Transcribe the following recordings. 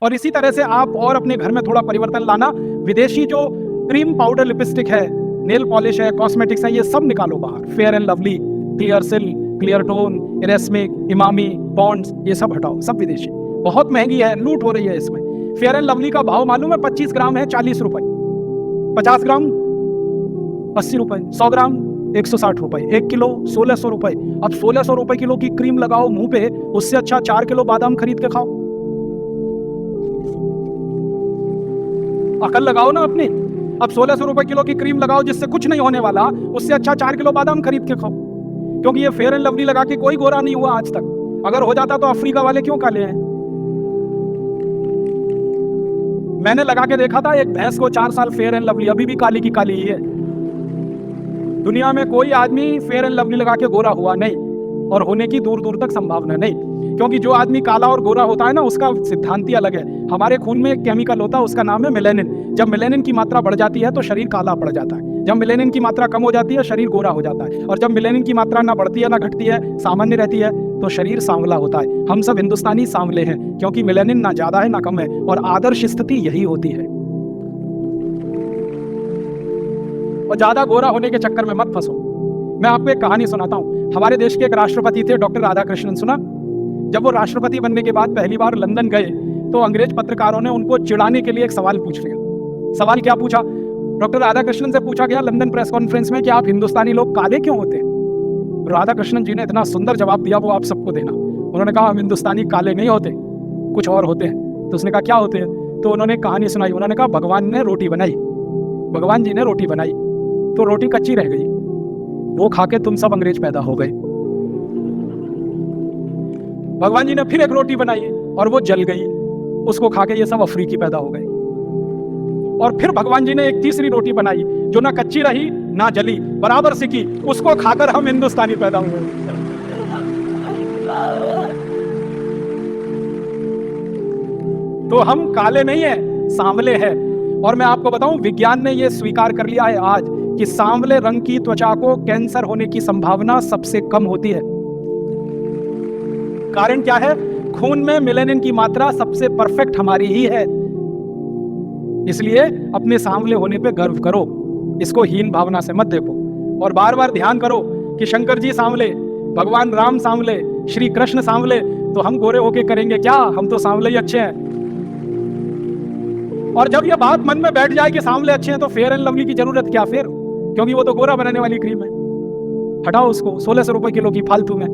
और इसी तरह से आप और अपने घर में थोड़ा परिवर्तन लाना। विदेशी जो क्रीम पाउडर लिपस्टिक है, नेल पॉलिश है, कॉस्मेटिक्स है, ये सब निकालो बाहर। फेयर एंड लवली, क्लियर सिल, क्लियर टोन, इरेस्मिक, इमामी, पॉन्ड्स, ये सब हटाओ, सब विदेशी। बहुत महंगी है, लूट हो रही है इसमें। फेयर एंड लवली का भाव मालूम है? 25 ग्राम है 40 रुपए, 50 ग्राम 80 रुपए, 100 ग्राम 160 रुपए, 1 किलो 1600 रुपए। अब 1600 रुपए किलो की क्रीम लगाओ मुंह पे, उससे अच्छा 4 किलो बादाम खरीद के खाओ। अकल लगाओ ना अपनी। अब 1600 रुपए किलो की क्रीम लगाओ जिससे कुछ नहीं होने वाला, उससे अच्छा 4 किलो बादाम खरीद के खाओ। क्योंकि ये फेयर एंड लवली लगा के कोई गोरा नहीं हुआ आज तक। अगर हो जाता तो अफ्रीका वाले क्यों काले हैं? मैंने लगा के देखा था, एक भैंस को 4 साल फेयर एंड लवली, अभी भी काली की काली ही है। दुनिया में कोई आदमी फेयर एंड लवली लगा के गोरा हुआ नहीं, और होने की दूर दूर तक संभावना नहीं। क्योंकि जो आदमी काला और गोरा होता है ना, उसका सिद्धांत ही अलग है। हमारे खून में एक केमिकल होता है, उसका नाम है मेलेनिन। जब मेलेनिन की मात्रा बढ़ जाती है तो शरीर काला पड़ जाता है। जब मेलेनिन की मात्रा कम हो जाती है, शरीर गोरा हो जाता है। और जब मेलेनिन की मात्रा ना बढ़ती है ना घटती है, सामान्य रहती है, तो शरीर सांवला होता है। हम सब हिंदुस्तानी सांवले हैं, क्योंकि मेलेनिन ना ज्यादा है ना कम है, और आदर्श स्थिति यही होती है। और ज्यादा गोरा होने के चक्कर में मत फंसो। मैं आपको एक कहानी सुनाता हूँ। हमारे देश के एक राष्ट्रपति थे, डॉक्टर राधाकृष्णन, सुना? जब वो राष्ट्रपति बनने के बाद पहली बार लंदन गए तो अंग्रेज पत्रकारों ने उनको चिढ़ाने के लिए एक सवाल पूछ लिया। सवाल क्या पूछा? डॉक्टर राधाकृष्णन से पूछा गया लंदन प्रेस कॉन्फ्रेंस में कि आप हिंदुस्तानी लोग काले क्यों होते हैं? राधाकृष्णन जी ने इतना सुंदर जवाब दिया, वो आप सबको देना। उन्होंने कहा हम हिंदुस्तानी काले नहीं होते, कुछ और होते हैं। तो उसने कहा क्या होते हैं? तो उन्होंने कहानी सुनाई। उन्होंने कहा भगवान ने रोटी बनाई, भगवान जी ने रोटी बनाई, तो रोटी कच्ची रह गई, वो खा के तुम सब अंग्रेज पैदा हो गए। भगवान जी ने फिर एक रोटी बनाई और वो जल गई, उसको खा के ये सब अफ्रीकी पैदा हो गए। और फिर भगवान जी ने एक तीसरी रोटी बनाई जो ना कच्ची रही ना जली, बराबर सी की, उसको खाकर हम हिंदुस्तानी पैदा हुए। तो हम काले नहीं है, सांवले हैं। और मैं आपको बताऊं, विज्ञान ने यह स्वीकार कर लिया है आज कि सांवले रंग की त्वचा को कैंसर होने की संभावना सबसे कम होती है। कारण क्या है? खून में मेलेनिन की मात्रा सबसे परफेक्ट हमारी ही है। इसलिए अपने सांवले होने पे गर्व करो, इसको हीन भावना से मत देखो। और बार बार ध्यान करो कि शंकर जी सांवले, भगवान राम सांवले, श्री कृष्ण सांवले, तो हम गोरे होके करेंगे क्या? हम तो सांवले ही अच्छे हैं। और जब यह बात मन में बैठ जाए कि सांवले अच्छे हैं, तो फेयर एंड लवली की जरूरत क्या फिर? क्योंकि वो तो गोरा बनाने वाली क्रीम है। हटाओ उसको, 1600 रुपए किलो की फालतू में।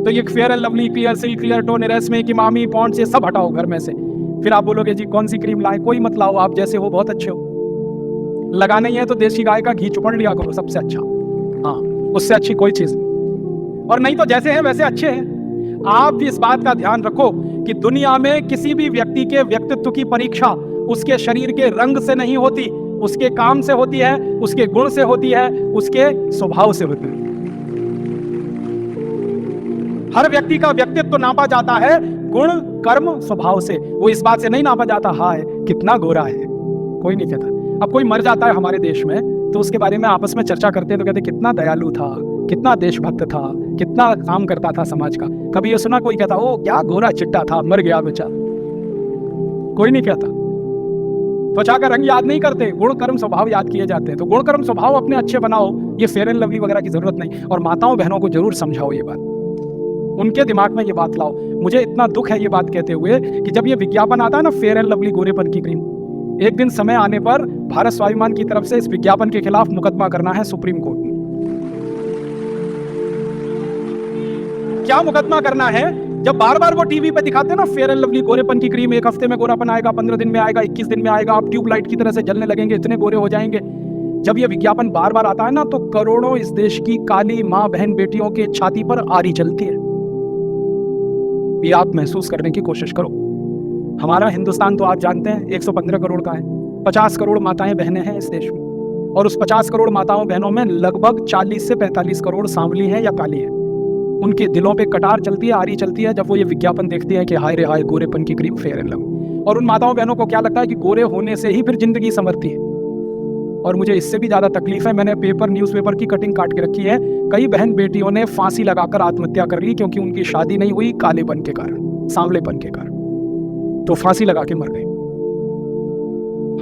तो ये fair and lovely, clear silk, clear tone, इरेस्मिक, इमामी, पॉन्ड्स, ये सब हटाओ घर में से। फिर आप बोलोगे जी कौन सी क्रीम लाए? कोई मत लाओ, आप जैसे हो बहुत अच्छे हो। लगाना ही है तो देसी गाय का घी चुपड़ लिया करो, सबसे अच्छा। हाँ, उससे अच्छी कोई चीज नहीं। और नहीं तो जैसे हैं वैसे अच्छे हैं। आप इस बात का ध्यान रखो कि दुनिया में किसी भी व्यक्ति के व्यक्तित्व की परीक्षा उसके शरीर के रंग से नहीं होती, उसके काम से होती है, उसके गुण से होती है, उसके स्वभाव से होती है। हर व्यक्ति का व्यक्तित्व नापा जाता है गुण, कर्म, स्वभाव से। वो इस बात से नहीं नापा जाता हाय कितना गोरा है, कोई नहीं कहता। अब कोई मर जाता है हमारे देश में तो उसके बारे में आपस में चर्चा करते हैं तो कहते कितना दयालु था, कितना देशभक्त था, कितना काम करता था समाज का। कभी ये सुना कोई कहता ओ क्या गोरा चिट्टा था, मर गया बेचारा? कोई नहीं कहता। त्वचा का रंग याद नहीं करते, गुण कर्म स्वभाव याद किए जाते हैं। तो गुण कर्म स्वभाव अपने अच्छे बनाओ, ये फेयर एंड लवली वगैरह की जरूरत नहीं। और माताओं बहनों को जरूर समझाओ ये बात, उनके दिमाग में ये बात लाओ। मुझे इतना दुख है ये बात कहते हुए कि जब ये विज्ञापन आता है ना फेयर एंड लवली गोरेपन की क्रीम, एक दिन समय आने पर भारत स्वाभिमान की तरफ से इस विज्ञापन के खिलाफ मुकदमा करना है सुप्रीम कोर्ट में। क्या मुकदमा करना है? जब बार बार वो टीवी पे दिखाते हैं ना फेयर एंड लवली गोरेपन की क्रीम, 1 हफ्ते में गोरापन आएगा, 15 दिन में आएगा, 21 दिन में आएगा, आप ट्यूबलाइट की तरह से जलने लगेंगे, इतने गोरे हो जाएंगे। जब ये विज्ञापन बार बार आता है ना तो करोड़ों इस देश की काली माँ बहन बेटियों के छाती पर आरी चलती है। ये आप महसूस करने की कोशिश करो। हमारा हिंदुस्तान तो आप जानते हैं 115 करोड़ का है, 50 करोड़ माताएं बहनें हैं इस देश में, और उस 50 करोड़ माताओं बहनों में लगभग 40 से 45 करोड़ सांवली हैं या काली हैं। उनके दिलों पे कटार चलती है, आरी चलती है जब वो ये विज्ञापन देखते हैं कि हाय रे हाय गोरेपन की क्रीम फेयर एंड लवली। और उन माताओं बहनों को क्या लगता है कि गोरे होने से ही फिर जिंदगी संवरती है। और मुझे इससे भी ज्यादा तकलीफ है, मैंने न्यूज़पेपर की कटिंग काट के रखी है। कई बहन बेटियों ने फांसी लगाकर आत्महत्या कर ली क्योंकि उनकी शादी नहीं हुई कालेपन के कारण, सांवलेपन के कारण। तो फांसी लगा के मर गए।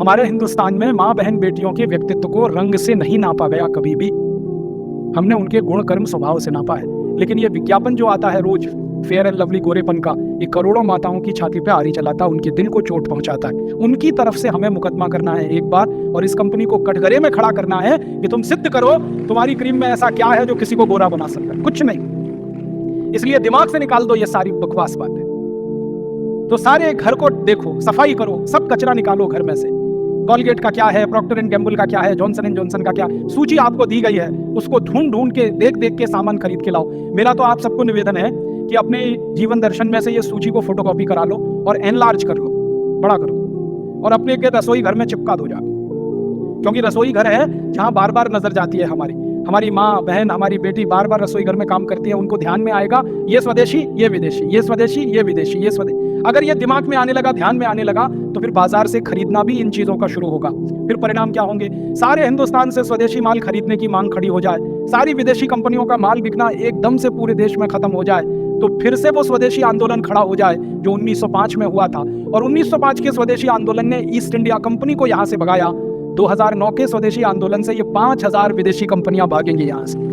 हमारे हिंदुस्तान में माँ बहन बेटियों के व्यक्तित्व को रंग से नहीं नापा गया कभी भी, हमने उनके गुण कर्म स्वभाव से नापा है। लेकिन ये विज्ञापन जो आता है रोज फेयर एंड लवली गोरेपन का, ये करोड़ों माताओं की छाती पे आरी चलाता है, उनके दिल को चोट पहुंचाता है। उनकी तरफ से हमें मुकदमा करना है एक बार, और इस कंपनी को कटघरे में खड़ा करना है कि तुम सिद्ध करो तुम्हारी क्रीम में ऐसा क्या है जो किसी को गोरा बना सकता है। कुछ नहीं। इसलिए दिमाग से निकाल दो ये सारी बकवास बातें। तो सारे घर को देखो, सफाई करो, सब कचरा निकालो घर में से। कॉलगेट का क्या है, प्रॉक्टर एंड गैम्बल का क्या है, जॉनसन एंड जॉनसन का क्या, सूची आपको दी गई है, उसको ढूंढ ढूंढ के देख देख के सामान खरीद के लाओ। मेरा तो आप सबको निवेदन है कि अपने जीवन दर्शन में से ये सूची को फोटोकॉपी करा लो और एनलार्ज कर लो, बड़ा कर दो, और अपने के रसोई घर में चिपका दो जाके। क्योंकि रसोई घर है जहां बार बार नजर जाती है हमारी माँ बहन, हमारी बेटी बार बार रसोई घर में काम करती है, उनको ध्यान में आएगा ये स्वदेशी ये विदेशी, ये स्वदेशी ये विदेशी, ये स्वदेशी। अगर ये दिमाग में आने लगा, ध्यान में आने लगा, तो फिर बाजार से खरीदना भी इन चीजों का शुरू होगा। फिर परिणाम क्या होंगे? सारे हिंदुस्तान से स्वदेशी माल खरीदने की मांग खड़ी हो जाए, सारी विदेशी कंपनियों का माल बिकना एकदम से पूरे देश में खत्म हो जाए, तो फिर से वो स्वदेशी आंदोलन खड़ा हो जाए जो 1905 में हुआ था। और 1905 के स्वदेशी आंदोलन ने ईस्ट इंडिया कंपनी को यहां से भगाया। 2009 के स्वदेशी आंदोलन से ये 5000 विदेशी कंपनियां भागेंगी यहां से।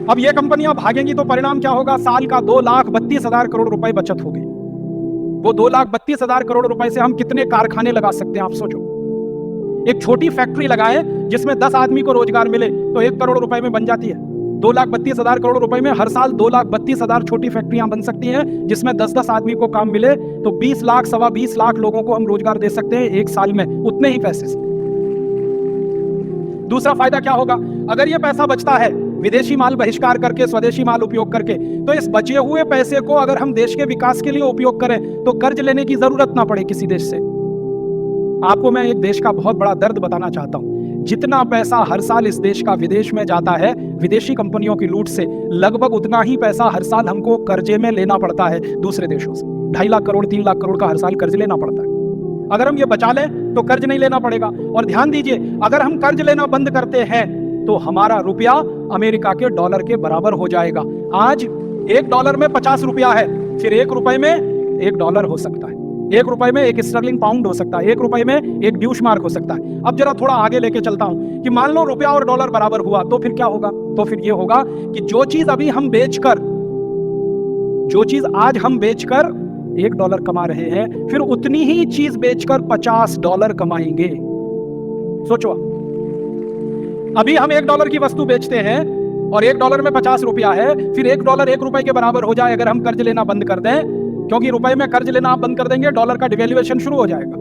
अब ये कंपनियां भागेंगी तो परिणाम क्या होगा? साल का 2,32,000 करोड़ रुपए बचत होगी। वो 2,32,000 करोड़ रुपए से हम कितने कारखाने लगा सकते हैं आप सोचो। एक छोटी फैक्ट्री लगाएं जिसमें 10 आदमी को रोजगार मिले तो 1 करोड़ रुपए में बन जाती है। 2,32,000 करोड़ रुपए में हर साल 2,32,000 छोटी फैक्ट्रियां बन सकती हैं जिसमें 10-10 आदमी को काम मिले तो 20 लाख, 20.25 लाख लोगों को हम रोजगार दे सकते हैं एक साल में, उतने ही पैसे से। दूसरा फायदा क्या होगा? अगर ये पैसा बचता है विदेशी माल बहिष्कार करके, स्वदेशी माल उपयोग करके, तो इस बचे हुए पैसे को अगर हम देश के विकास के लिए उपयोग करें तो कर्ज लेने की जरूरत ना पड़े किसी देश से। आपको मैं एक देश का बहुत बड़ा दर्द बताना चाहता हूं। जितना पैसा हर साल इस देश का विदेश में जाता है विदेशी कंपनियों की लूट से, लगभग उतना ही पैसा हर साल हमको कर्जे में लेना पड़ता है दूसरे देशों से। 2.5 लाख करोड़ 3 लाख करोड़ का हर साल कर्ज लेना पड़ता है। अगर हम ये बचा लें तो कर्ज नहीं लेना पड़ेगा। और ध्यान दीजिए, अगर हम कर्ज लेना बंद करते हैं तो हमारा रुपया अमेरिका के डॉलर के बराबर हो जाएगा। आज $1 में 50 रुपया है, फिर $1 में $1 हो सकता है, $1 में 1 स्टर्लिंग पाउंड हो सकता है, $1 में 1 ड्यूश मार्क हो सकता है। अब जरा थोड़ा आगे लेके चलता हूं कि मान लो रुपया और डॉलर बराबर हुआ तो फिर क्या होगा? तो फिर ये होगा कि जो चीज अभी हम बेचकर, जो चीज आज हम बेचकर $1 कमा रहे हैं, फिर उतनी ही चीज बेचकर $50 कमाएंगे। सोचो, अभी हम $1 की वस्तु बेचते हैं और $1 में 50 रुपया है, फिर $1 $1 के बराबर हो जाए अगर हम कर्ज लेना बंद कर दें। क्योंकि रुपए में कर्ज लेना आप बंद कर देंगे, डॉलर का डिवेल्युएशन शुरू हो जाएगा।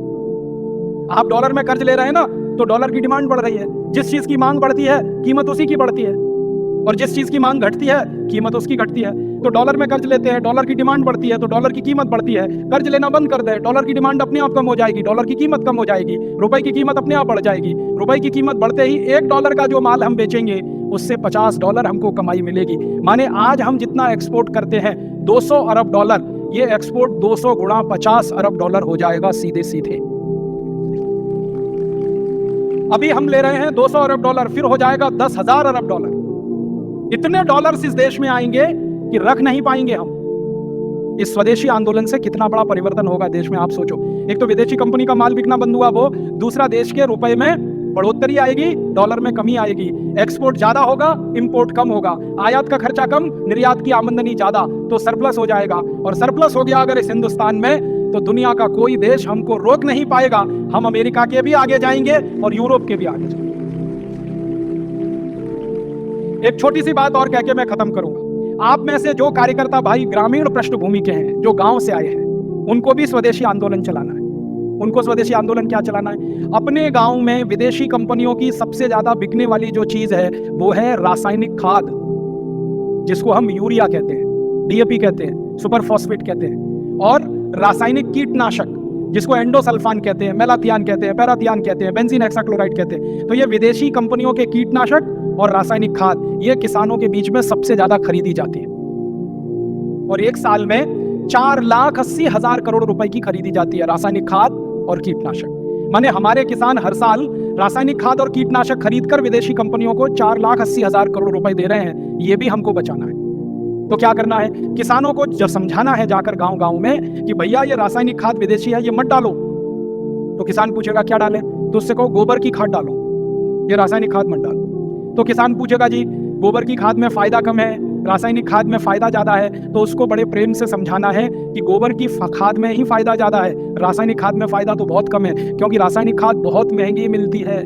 आप डॉलर में कर्ज ले रहे हैं ना, तो डॉलर की डिमांड बढ़ रही है। जिस चीज की मांग बढ़ती है कीमत उसी की बढ़ती है, और जिस चीज की मांग घटती है कीमत उसकी घटती है। तो डॉलर में कर्ज लेते हैं, डॉलर की डिमांड बढ़ती है तो डॉलर की कीमत बढ़ती है। कर्ज लेना बंद कर दे, डॉलर की डिमांड अपने आप कम हो जाएगी, डॉलर की कीमत कम हो जाएगी, रुपए की कीमत अपने आप बढ़ जाएगी। रुपए की कीमत बढ़ते ही $1 का जो माल हम बेचेंगे उससे $50 हमको कमाई मिलेगी। माने आज हम जितना एक्सपोर्ट करते हैं $200 अरब, ये एक्सपोर्ट 200 गुणा $50 अरब हो जाएगा सीधे सीधे। अभी हम ले रहे हैं $200 अरब, फिर हो जाएगा $10,000 अरब। इतने डॉलर्स इस देश में आएंगे कि रख नहीं पाएंगे हम। इस स्वदेशी आंदोलन से कितना बड़ा परिवर्तन होगा देश में आप सोचो। एक तो विदेशी कंपनी का माल बिकना बंद हुआ, वो दूसरा देश के रुपए में बढ़ोतरी आएगी, डॉलर में कमी आएगी, एक्सपोर्ट ज्यादा होगा, इंपोर्ट कम होगा, आयात का खर्चा कम, निर्यात की आमदनी ज्यादा, तो सरप्लस हो जाएगा। और सरप्लस हो गया अगर इस हिंदुस्तान में तो दुनिया का कोई देश हमको रोक नहीं पाएगा। हम अमेरिका के भी आगे जाएंगे और यूरोप के भी आगे जाएंगे। एक छोटी सी बात और कह के मैं खत्म करूंगा। आप में से जो कार्यकर्ता भाई ग्रामीण पृष्ठभूमि के हैं, जो गांव से आए हैं, उनको भी स्वदेशी आंदोलन चलाना है। उनको स्वदेशी आंदोलन क्या चलाना है? अपने गांव में विदेशी कंपनियों की सबसे ज्यादा बिकने वाली जो चीज है वो है रासायनिक खाद, जिसको हम यूरिया कहते हैं, डीएपी कहते हैं, सुपर फॉस्फेट कहते हैं, और रासायनिक कीटनाशक जिसको एंडोसल्फान कहते हैं, मेलाथियान कहते हैं, पैराथियान कहते हैं, बेंजीन हेक्साक्लोराइड कहते हैं। तो ये विदेशी कंपनियों के कीटनाशक और रासायनिक खाद ये किसानों के बीच में सबसे ज्यादा खरीदी जाती है। और एक साल में 4,80,000 करोड़ रुपए की खरीदी जाती है रासायनिक खाद और कीटनाशक। माने हमारे किसान हर साल रासायनिक खाद और कीटनाशक खरीदकर विदेशी कंपनियों को 4,80,000 करोड़ रुपए दे रहे हैं। ये भी हमको बचाना है। तो क्या करना है, किसानों को जब समझाना है जाकर गांव गांव में कि भैया ये रासायनिक खाद विदेशी है, ये मत डालो। तो किसान पूछेगा क्या डालें, तो उससे कहो गोबर की खाद डालो, ये रासायनिक खाद मत डालो। तो किसान पूछेगा जी गोबर की खाद में फायदा कम है, रासायनिक खाद में फायदा ज्यादा है। तो उसको बड़े प्रेम से समझाना है कि गोबर की खाद में ही फायदा ज्यादा है, रासायनिक खाद में फायदा तो बहुत कम है, क्योंकि रासायनिक खाद बहुत महंगी मिलती है।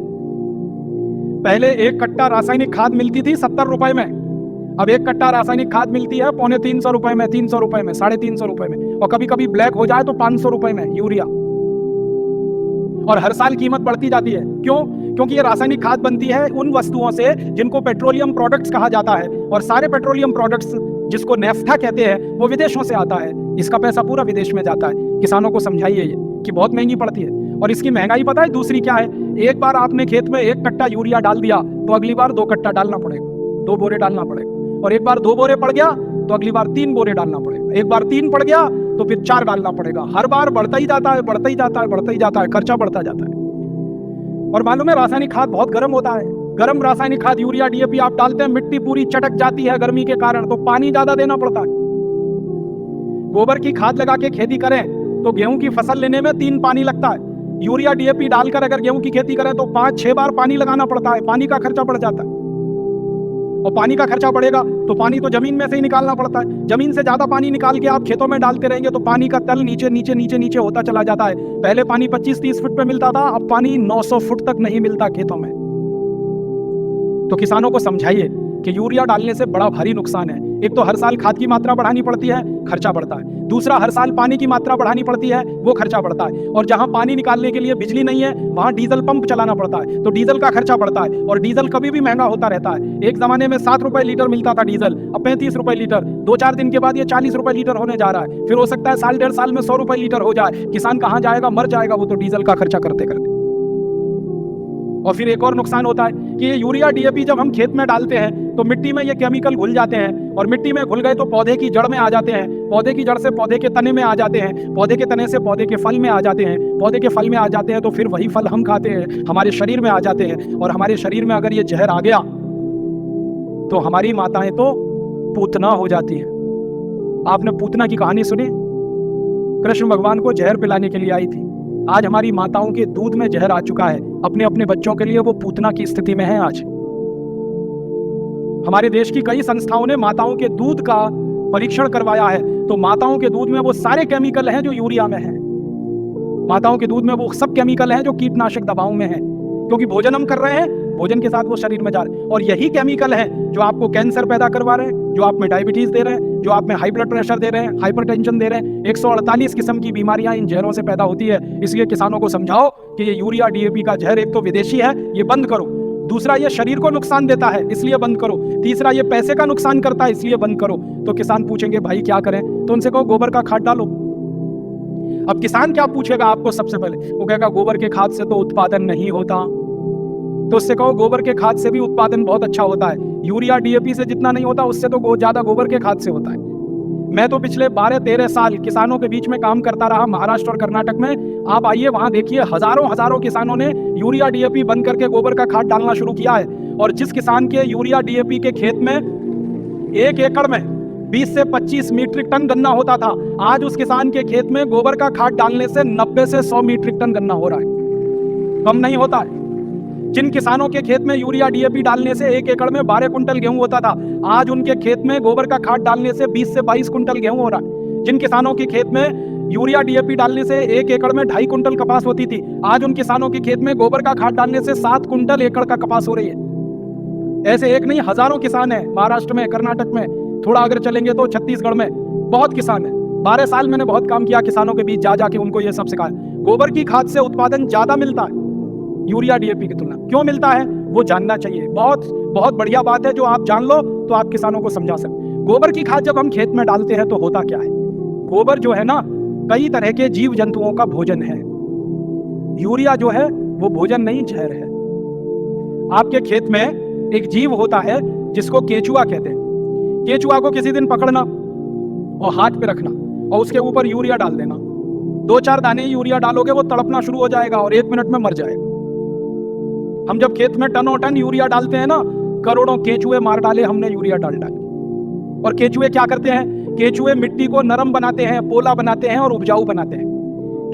पहले एक कट्टा रासायनिक खाद मिलती थी 70 रुपए में, अब एक कट्टा रासायनिक खाद मिलती है 350 रुपए में, 300 रुपए में, 350 रुपए में, और कभी कभी ब्लैक हो जाए तो 500 रुपए में यूरिया। और हर साल कीमत बढ़ती जाती है। क्यों? क्योंकि ये रासायनिक खाद बनती है उन वस्तुओं से जिनको पेट्रोलियम प्रोडक्ट्स कहा जाता है, और सारे पेट्रोलियम प्रोडक्ट्स जिसको नेफ्था कहते हैं वो विदेशों से आता है, इसका पैसा पूरा विदेश में जाता है। किसानों को समझाइए ये कि बहुत महंगी पड़ती है। और इसकी महंगाई पता है दूसरी क्या है, एक बार आपने खेत में 1 कट्टा यूरिया डाल दिया तो अगली बार 2 कट्टा डालना पड़ेगा, 2 बोरे डालना पड़ेगा। और एक बार 2 बोरे पड़ गया तो अगली बार 3 बोरे डालना पड़ेगा, एक बार 3 पड़ गया तो फिर 4 डालना पड़ेगा। हर बार बढ़ता ही जाता है, बढ़ता ही जाता है, बढ़ता ही जाता है, खर्चा बढ़ता जाता है। और मालूम है रासायनिक खाद बहुत गर्म होता है, गर्म रासायनिक खाद यूरिया डीएपी आप डालते हैं, मिट्टी पूरी चटक जाती है गर्मी के कारण, तो पानी ज्यादा देना पड़ता है। गोबर की खाद लगा के खेती करें तो गेहूं की फसल लेने में 3 पानी लगता है, यूरिया डीएपी डालकर अगर गेहूं की खेती करें तो 5-6 बार पानी लगाना पड़ता है, पानी का खर्चा बढ़ जाता है। और पानी का खर्चा बढ़ेगा तो पानी तो जमीन में से ही निकालना पड़ता है, जमीन से ज्यादा पानी निकाल के आप खेतों में डालते रहेंगे तो पानी का तल नीचे नीचे नीचे नीचे होता चला जाता है। पहले पानी 25-30 फुट पे मिलता था, अब पानी 900 फुट तक नहीं मिलता खेतों में। तो किसानों को समझाइए कि यूरिया डालने से बड़ा भारी नुकसान है। एक तो हर साल खाद की मात्रा बढ़ानी पड़ती है, खर्चा बढ़ता है। दूसरा, हर साल पानी की मात्रा बढ़ानी पड़ती है, वो खर्चा बढ़ता है। और जहां पानी निकालने के लिए बिजली नहीं है वहां डीजल पंप चलाना पड़ता है, तो डीजल का खर्चा बढ़ता है। और डीजल कभी भी महंगा होता रहता है। एक जमाने में 7 रुपए लीटर मिलता था डीजल, अब 35 रुपए लीटर, 2-4 दिन के बाद ये 40 रुपए लीटर होने जा रहा है। फिर हो सकता है 1.5 साल में 100 रुपए लीटर हो जाए। किसान कहां जाएगा, मर जाएगा वो तो डीजल का खर्चा करते करते। और फिर एक और नुकसान होता है कि ये यूरिया डीएपी जब हम खेत में डालते हैं तो मिट्टी में ये केमिकल घुल जाते हैं, और मिट्टी में घुल गए तो पौधे की जड़ में आ जाते हैं, पौधे की जड़ से पौधे के तने में आ जाते हैं, पौधे के तने से पौधे के फल में आ जाते हैं, पौधे के फल में आ जाते हैं तो फिर वही फल हम खाते हैं, हमारे शरीर में आ जाते हैं। और हमारे शरीर में अगर ये जहर आ गया तो हमारी माताएं तो पूतना हो जाती है। आपने पूतना की कहानी सुनी? कृष्ण भगवान को जहर पिलाने के लिए आई थी, आज हमारी माताओं के दूध में जहर आ चुका है, अपने अपने बच्चों के लिए वो पूतना की स्थिति में है। आज हमारे देश की कई संस्थाओं ने माताओं के दूध का परीक्षण करवाया है, तो माताओं के दूध में वो सारे केमिकल हैं जो यूरिया में हैं। माताओं के दूध में वो सब केमिकल हैं जो कीटनाशक दवाओं में हैं, क्योंकि भोजन हम कर रहे हैं, भोजन के साथ वो शरीर में जा रहे हैं। और यही केमिकल हैं जो आपको कैंसर पैदा करवा रहे हैं, जो आप में डायबिटीज दे रहे हैं, जो आप में हाई ब्लड प्रेशर दे रहे हैं, हाइपरटेंशन दे रहे हैं। 148 किस्म की बीमारियां इन जहरों से पैदा होती है। इसलिए किसानों को समझाओ कि ये यूरिया डीएपी का जहर एक तो विदेशी है, ये बंद करो। दूसरा, ये शरीर को नुकसान देता है, इसलिए बंद करो। तीसरा, ये पैसे का नुकसान करता है, इसलिए बंद करो। तो किसान पूछेंगे भाई क्या करें, तो उनसे कहो गोबर का खाद डालो। अब किसान क्या पूछेगा आपको सबसे पहले, वो कहेगा गोबर के खाद से तो उत्पादन नहीं होता। तो उससे कहो गोबर के खाद से भी उत्पादन बहुत अच्छा होता है, यूरिया डीएपी से जितना नहीं होता उससे तो ज्यादा गोबर के खाद से होता है। मैं तो पिछले 12-13 साल किसानों के बीच में काम करता रहा, महाराष्ट्र और कर्नाटक में। आप आइए वहां देखिए, हजारों किसानों ने यूरिया डीएपी बंद करके गोबर का खाद डालना शुरू किया है। और जिस किसान के यूरिया डीएपी के खेत में 1 एकड़ में 20 से 25 मीट्रिक टन गन्ना होता था, आज उस किसान के खेत में गोबर का खाद डालने से 90 से 100 मीट्रिक टन गन्ना हो रहा है, कम नहीं होता है। जिन किसानों के खेत में यूरिया डीएपी डालने से 1 एकड़ में 12 कुंटल गेहूं होता था, आज उनके खेत में गोबर का खाद डालने से 20 से 22 कुंटल गेहूं हो रहा है। जिन किसानों के खेत में यूरिया डीएपी डालने से 1 एकड़ में 2.5 कुंटल कपास होती थी, आज उन किसानों के खेत में गोबर का खाद डालने से 7 कुंटल एकड़ का कपास हो रही है। ऐसे एक नहीं, हजारों किसान है महाराष्ट्र में, कर्नाटक में, थोड़ा अगर चलेंगे तो छत्तीसगढ़ में बहुत किसान है। 12 साल मैंने बहुत काम किया किसानों के बीच, जा जाके उनको ये सब सिखाया। गोबर की खाद से उत्पादन ज्यादा मिलता है यूरिया डीएपी की तुलना। क्यों मिलता है वो जानना चाहिए। बहुत बहुत बढ़िया बात है, जो आप जान लो तो आप किसानों को समझा सकते। गोबर की खाद जब हम खेत में डालते हैं तो होता क्या है, गोबर जो है ना कई तरह के जीव जंतुओं का भोजन है। यूरिया जो है वो भोजन नहीं, जहर है। आपके खेत में एक जीव होता है जिसको केचुआ कहते हैं। केचुआ को किसी दिन पकड़ना और हाथ पे रखना और उसके ऊपर यूरिया डाल देना। 2-4 दाने यूरिया डालोगे वो तड़पना शुरू हो जाएगा और 1 मिनट में मर जाएगा। हम जब खेत में टनों टन यूरिया डालते हैं ना, करोड़ों केचुए मार डाले हमने यूरिया डाल डाल। और केचुए क्या करते हैं? केचुए मिट्टी को नरम बनाते हैं, पोला बनाते हैं और उपजाऊ बनाते हैं।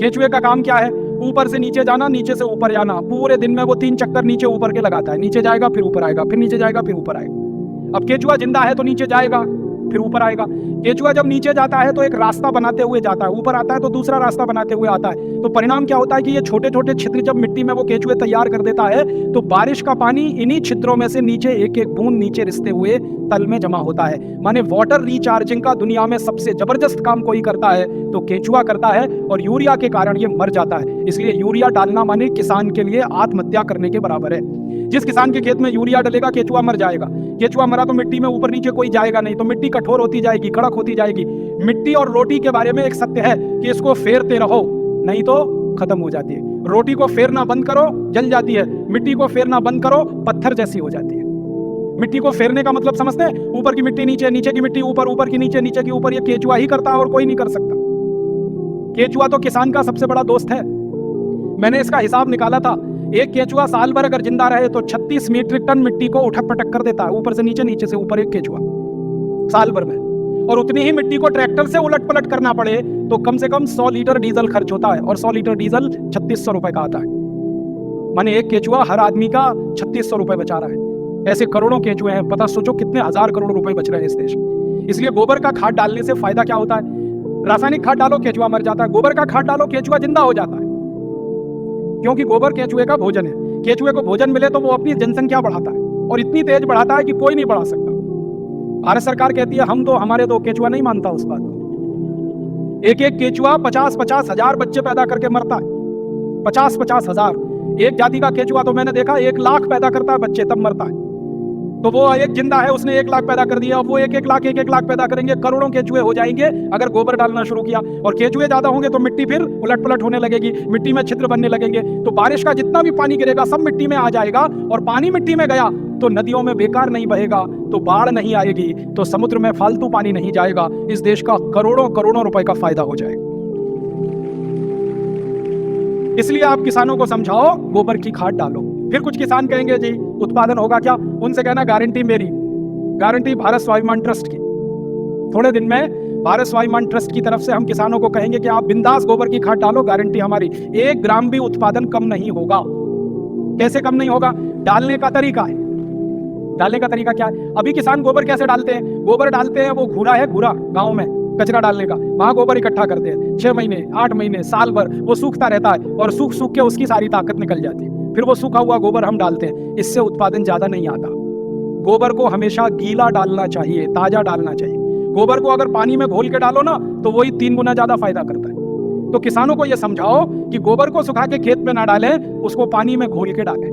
केचुए का काम क्या है? ऊपर से नीचे जाना, नीचे से ऊपर जाना। पूरे दिन में वो 3 चक्कर नीचे ऊपर के लगाता है। नीचे जाएगा फिर ऊपर आएगा, फिर नीचे जाएगा फिर ऊपर आएगा। अब केचुआ जिंदा है तो नीचे जाएगा फिर ऊपर आएगा। केचुआ जब नीचे जाता है तो एक रास्ता बनाते हुए जाता है, ऊपर आता है तो दूसरा रास्ता बनाते हुए आता है। तो परिणाम क्या होता है कि ये छोटे छोटे छिद्र जब मिट्टी में वो केचुए तैयार कर देता है तो बारिश का पानी इन्हीं छिद्रों में से नीचे एक एक बूंद नीचे रिसते हुए तल में जमा होता है। माने वाटर रिचार्जिंग का दुनिया में सबसे जबरदस्त काम कोई करता है तो केचुआ करता है, और यूरिया के कारण ये मर जाता है। इसलिए यूरिया डालना माने किसान के लिए आत्महत्या करने के बराबर है। जिस किसान के खेत में यूरिया डलेगा केचुआ मर जाएगा। केचुआ मरा तो मिट्टी में ऊपर नीचे कोई जाएगा नहीं, तो मिट्टी कठोर होती जाएगी, कड़क होती जाएगी। मिट्टी और रोटी के बारे में एक सत्य है कि इसको फेरते रहो नहीं तो खत्म हो जाती है। रोटी को फेरना बंद करो जल जाती है, मिट्टी को फेरना बंद करो पत्थर जैसी हो जाती है। मिट्टी को फेरने का मतलब समझते हैं? ऊपर की मिट्टी नीचे, नीचे की मिट्टी ऊपर, ऊपर की नीचे, नीचे की ऊपर। ये केचुआ ही करता है और कोई नहीं कर सकता। केचुआ तो किसान का सबसे बड़ा दोस्त है। मैंने इसका हिसाब निकाला था, एक केचुआ साल भर अगर जिंदा रहे तो 36 मीट्रिक टन मिट्टी को उठक पटक कर देता है, ऊपर से नीचे, नीचे से ऊपर, एक केचुआ साल भर में। और उतनी ही मिट्टी को ट्रैक्टर से उलट पलट करना पड़े तो कम से कम 100 लीटर डीजल खर्च होता है, और 100 लीटर डीजल 3600 रुपए का आता है। माने एक केचुआ हर आदमी का 3600 रुपए बचा रहा है। ऐसे करोड़ों केचुए हैं, पता सोचो कितने हजार करोड़ रुपए बच रहे हैं इस देश में। इसलिए गोबर का खाद डालने से फायदा क्या होता है? रासायनिक खाद डालो केचुआ मर जाता है, गोबर का खाद डालो केचुआ जिंदा हो जाता है। क्योंकि गोबर केचुए का भोजन है। केचुए को भोजन मिले तो वो अपनी जनसंख्या बढ़ाता है, और इतनी तेज बढ़ाता है कि कोई नहीं बढ़ा सकता। भारत सरकार कहती है हम तो, हमारे तो, केचुआ नहीं मानता उस बात को। एक एक केचुआ 50-50 हजार बच्चे पैदा करके मरता है। 50-50 हजार। एक जाति का केचुआ तो मैंने देखा 1 लाख पैदा करता है बच्चे, तब मरता है। तो वो एक जिंदा है, उसने 1 लाख पैदा कर दिया, अब वो 1-1 लाख पैदा करेंगे, करोड़ों केचुए हो जाएंगे अगर गोबर डालना शुरू किया। और केचुए ज्यादा होंगे तो मिट्टी फिर उलट पलट होने लगेगी, मिट्टी में छिद्र बनने लगेंगे, तो बारिश का जितना भी पानी गिरेगा सब मिट्टी में आ जाएगा। और पानी मिट्टी में गया तो नदियों में बेकार नहीं बहेगा, तो बाढ़ नहीं आएगी, तो समुद्र में फालतू पानी नहीं जाएगा। इस देश का करोड़ों करोड़ों रुपए का फायदा हो जाएगा। इसलिए आप किसानों को समझाओ गोबर की खाद डालो। फिर कुछ किसान कहेंगे जी उत्पादन होगा क्या? उनसे कहना गारंटी मेरी, गारंटी भारत स्वाभिमान ट्रस्ट की। थोड़े दिन में भारत स्वाभिमान ट्रस्ट की तरफ से हम किसानों को कहेंगे कि आप बिंदास गोबर की खाद डालो, गारंटी हमारी, 1 ग्राम भी उत्पादन कम नहीं होगा। कैसे कम नहीं होगा? डालने का तरीका है। डालने का तरीका क्या है? अभी किसान गोबर कैसे डालते हैं? गोबर डालते हैं, वो घूरा है, घूरा गाँव में कचरा डालने का, वहां गोबर इकट्ठा करते हैं। 6 महीने 8 महीने साल भर वो सूखता रहता है, और सूख सूख के उसकी सारी ताकत निकल जाती है। फिर वो सूखा हुआ गोबर हम डालते हैं, इससे उत्पादन ज्यादा नहीं आता। गोबर को हमेशा गीला डालना चाहिए, ताजा डालना चाहिए। गोबर को अगर पानी में घोल के डालो ना तो वही 3 गुना ज्यादा फायदा करता है। तो किसानों को यह समझाओ कि गोबर को सुखा के खेत में ना डालें, उसको पानी में घोल के डालें।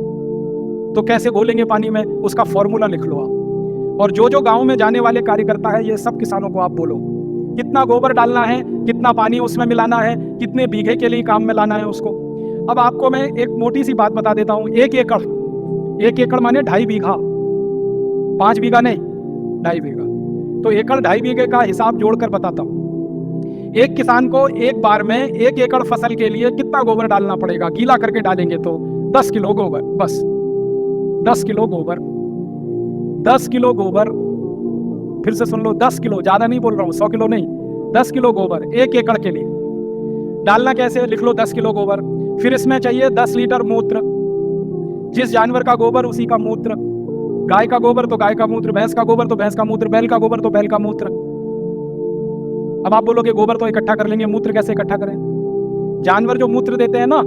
तो कैसे घोलेंगे पानी में? उसका फॉर्मूला लिख लो आप। और जो जो गांव में जाने वाले कार्यकर्ता है, ये सब किसानों को आप बोलो कितना गोबर डालना है, कितना पानी उसमें मिलाना है, कितने बीघे के लिए काम में लाना है उसको। अब आपको मैं एक मोटी सी बात बता देता हूं। 1 एकड़, 1 एकड़ माने 2.5 बीघा, 5 बीघा नहीं, 2.5 बीघा। तो एकड़ 2.5 बीघे का हिसाब जोड़कर बताता हूं। एक किसान को एक बार में 1 एकड़ फसल के लिए कितना गोबर डालना पड़ेगा? गीला करके डालेंगे तो 10 किलो गोबर, बस 10 किलो गोबर, 10 किलो गोबर। फिर से सुन लो, 10 किलो, ज्यादा नहीं बोल रहा हूं, 100 किलो नहीं, 10 किलो गोबर 1 एकड़ के लिए डालना। कैसे? लिख लो 10 किलो गोबर। फिर इसमें चाहिए 10 लीटर मूत्र। जिस जानवर का गोबर उसी का मूत्र, गाय का गोबर तो गाय का मूत्र, भैंस का गोबर तो भैंस का मूत्र, बैल का गोबर तो बैल का मूत्र। अब आप बोलोगे गोबर तो इकट्ठा कर लेंगे, मूत्र कैसे इकट्ठा करें? जानवर जो मूत्र देते हैं ना,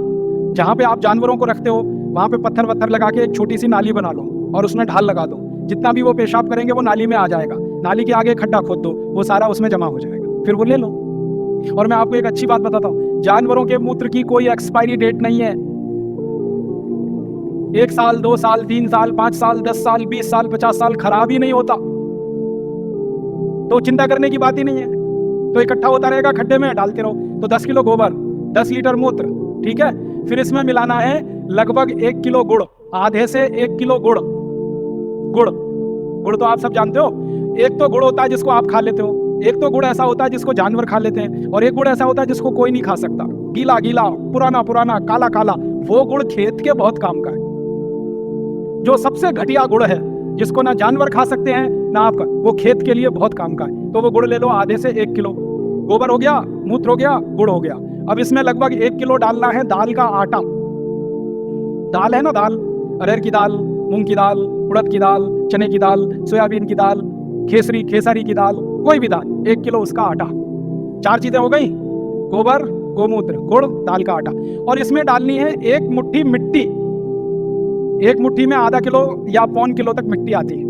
जहां पे आप जानवरों को रखते हो वहां पे पत्थर वत्थर लगा के एक छोटी सी नाली बना लो और उसमें ढाल लगा दो। जितना भी वो पेशाब करेंगे वो नाली में आ जाएगा। नाली के आगे खड्डा खोद दो, वो सारा उसमें जमा हो जाएगा, फिर वो ले लो। और मैं आपको एक अच्छी बात बताता हूं, जानवरों के मूत्र की कोई एक्सपायरी डेट नहीं है। 1 साल, 2 साल, 3 साल, 5 साल, 10 साल, 20 साल, 50 साल खराब ही नहीं होता, तो चिंता करने की बात ही नहीं है। तो इकट्ठा होता रहेगा, खड्डे में डालते रहो। तो 10 किलो गोबर, 10 लीटर मूत्र, ठीक है। फिर इसमें मिलाना है लगभग 1 किलो गुड़, आधे से 1 किलो गुड़। गुड़, गुड़ तो आप सब जानते हो। एक तो गुड़ होता है जिसको आप खा लेते हो, एक तो गुड़ ऐसा होता है जिसको जानवर खा लेते हैं, और एक गुड़ ऐसा होता है जिसको कोई नहीं खा सकता, गीला गीला, पुराना पुराना, काला काला। वो गुड़ खेत के बहुत काम का है। जो सबसे घटिया गुड़ है, जिसको ना जानवर खा सकते हैं ना आपका, वो खेत के लिए बहुत काम का है। तो वो गुड़ ले लो, आधे से 1 किलो। गोबर हो गया, मूत्र हो गया, गुड़ हो गया। अब इसमें लगभग 1 किलो डालना है दाल का आटा। दाल है ना, दाल, अरहर की दाल, मूंग की दाल, उड़द की दाल, चने की दाल, सोयाबीन की दाल, खेसारी की दाल, कोई भी दाल, 1 किलो उसका आटा। 4 चीजें हो गई, गोबर, गोमूत्र, गुड़, दाल का आटा। और इसमें डालनी है 1 मुट्ठी मिट्टी। 1 मुट्ठी में आधा किलो या पौन किलो तक मिट्टी आती है।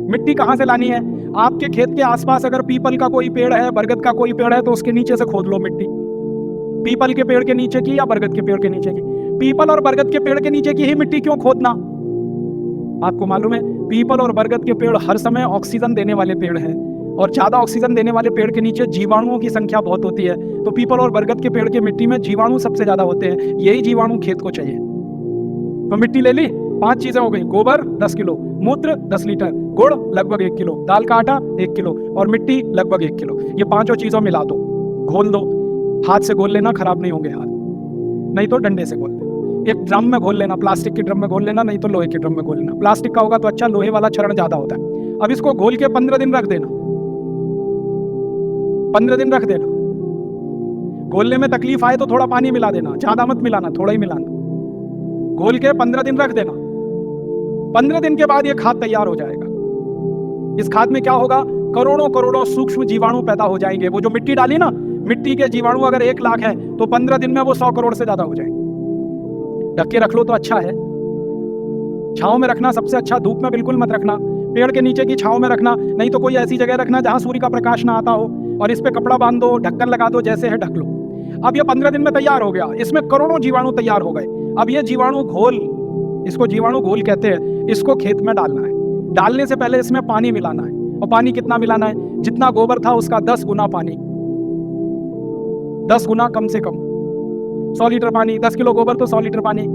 मिट्टी कहाँ से लानी है? आपके खेत के आसपास अगर पीपल का कोई पेड़ है, बरगद का कोई पेड़ है, तो उसके नीचे से खोद लो मिट्टी। पीपल के पेड़ के नीचे की या बरगद के पेड़ के नीचे की? पीपल और बरगद के पेड़ के नीचे की ही मिट्टी क्यों खोदना? आपको मालूम है, पीपल और बरगद के पेड़ हर समय ऑक्सीजन देने वाले पेड़ हैं, और ज्यादा ऑक्सीजन देने वाले पेड़ के नीचे जीवाणुओं की संख्या बहुत होती है। तो पीपल और बरगद के पेड़ की मिट्टी में जीवाणु सबसे ज्यादा होते हैं। यही जीवाणु खेत को चाहिए। तो मिट्टी ले ली, 5 चीजें हो गई, गोबर 10 किलो, मूत्र 10 लीटर, गुड़ लगभग 1 किलो, दाल का आटा 1 किलो और मिट्टी लगभग 1 किलो। ये 5 चीजों मिला दो, घोल दो। हाथ से घोल लेना, खराब नहीं होंगे हाथ, नहीं तो डंडे से घोल लेना। एक ड्रम में घोल लेना, प्लास्टिक के ड्रम में घोल लेना, नहीं तो लोहे के ड्रम में घोल लेना। प्लास्टिक का होगा तो अच्छा, लोहे वाला क्षरण ज्यादा होता है। अब इसको घोल के 15 दिन रख देना। 15 दिन रख देना। घोलने में तकलीफ आए तो थोड़ा पानी मिला देना, ज्यादा मत मिलाना, थोड़ा ही मिलाना। घोल के 15 दिन रख देना। 15 दिन के बाद ये खाद तैयार हो जाएगा। इस खाद में क्या होगा? करोड़ों करोड़ों सूक्ष्म जीवाणु पैदा हो जाएंगे। वो जो मिट्टी डाली ना, मिट्टी के जीवाणु अगर 1 लाख है तो 15 दिन में वो 100 करोड़ से ज्यादा हो जाएंगे। ढक के रख लो तो अच्छा है। छांव में रखना सबसे अच्छा, धूप में बिल्कुल मत रखना। पेड़ के नीचे की छांव में रखना, नहीं तो कोई ऐसी जगह रखना जहां सूर्य का प्रकाश ना आता हो, और इस पे कपड़ा बांध दो, ढक्कन लगा दो, जैसे है ढक लो। अब ये 15 दिन में तैयार हो गया। इसमें करोड़ों जीवाणु तैयार हो गए। अब ये जीवाणु घोल, इसको जीवाणु घोल कहते हैं, इसको खेत में डालना है। डालने से पहले इसमें पानी मिलाना है। और पानी कितना मिलाना है? जितना गोबर था उसका 10 गुना पानी, 10 गुना कम से कम 100 लीटर पानी। 10 किलो गोबर तो 100 लीटर पानी,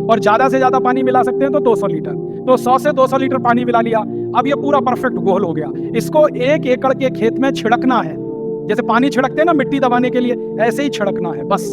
और ज्यादा से ज्यादा पानी मिला सकते हैं तो 200 लीटर। तो 100 से 200 लीटर पानी मिला लिया। अब ये पूरा परफेक्ट घोल हो गया। इसको 1 एकड़ के खेत में छिड़कना है। जैसे पानी छिड़कते हैं ना मिट्टी दबाने के लिए, ऐसे ही छिड़कना है बस।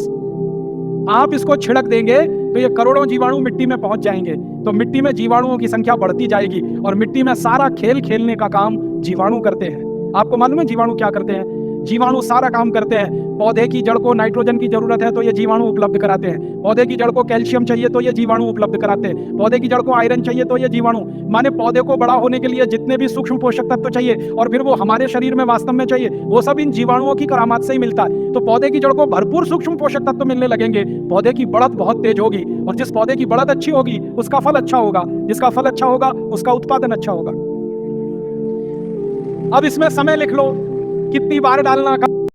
आप इसको छिड़क देंगे तो ये करोड़ों जीवाणु मिट्टी में पहुंच जाएंगे। तो मिट्टी में जीवाणुओं की संख्या बढ़ती जाएगी, और मिट्टी में सारा खेल खेलने का काम जीवाणु करते हैं। आपको मालूम है जीवाणु क्या करते हैं? जीवाणु सारा काम करते हैं। पौधे की जड़ को नाइट्रोजन की जरूरत है तो ये जीवाणु उपलब्ध कराते हैं। पौधे की जड़ को कैल्शियम चाहिए तो ये जीवाणु उपलब्ध कराते हैं। पौधे की जड़ को आयरन चाहिए तो ये जीवाणु, माने पौधे को बड़ा होने के लिए जितने भी सूक्ष्म पोषक तत्व चाहिए और फिर वो हमारे शरीर में वास्तव में चाहिए, वो सब इन जीवाणुओं की करामात से ही मिलता है। तो पौधे की जड़ को भरपूर सूक्ष्म पोषक तत्व मिलने लगेंगे, पौधे की बढ़त बहुत तेज होगी, और जिस पौधे की बढ़त अच्छी होगी उसका फल अच्छा होगा, जिसका फल अच्छा होगा उसका उत्पादन अच्छा होगा। अब इसमें समय लिख लो, कितनी बार डालना।